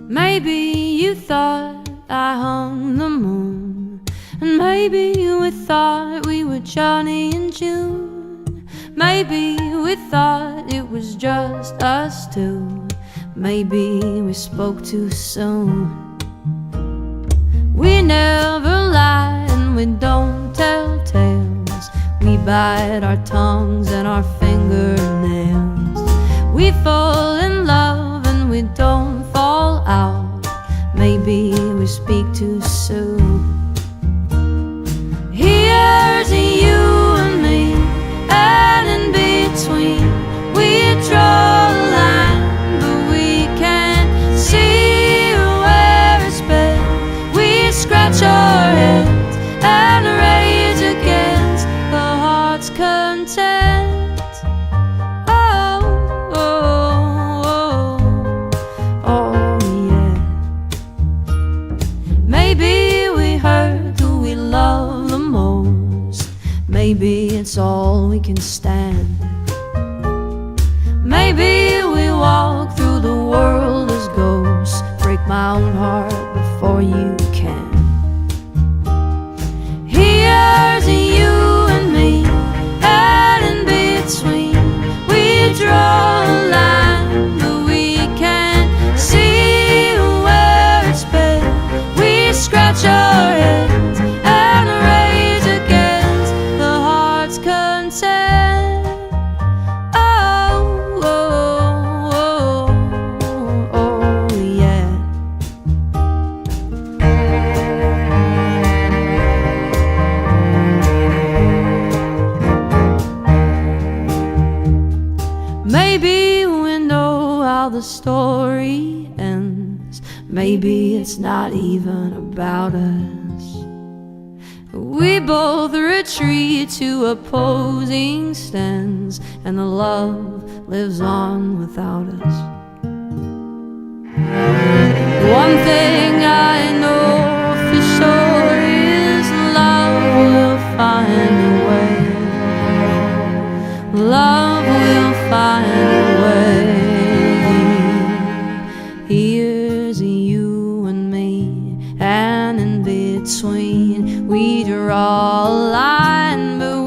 Maybe you thought I hung the moon, and maybe we thought we were Johnny and June. Maybe we thought it was just us two. Maybe we spoke too soon. We never lie and we don't tell tales. We bite our tongues and our fingernails. We fall in love and we don't fall out. Maybe we speak too soon. Here's you and me, and in between we draw a line, but we can't see where it's been. We scratch our heads and rage against the heart's content. Oh, oh, oh, oh, yeah. Maybe we hurt who we love the most. Maybe it's all we can stand. Maybe we walk through the world as ghosts. Break my own heart before you can. Here's you and me, and in between we draw a line, but we can't see where it's been. We scratch our heads and rage against the heart's content. Oh, oh, oh, oh, yeah. Maybe we know how the story ends. Maybe it's not even about us. We both retreat to opposing stands, and the love lives on without us. One thing I know for sure is love will find a way. Love will find a way. Here's you and me, and in between we draw a line, but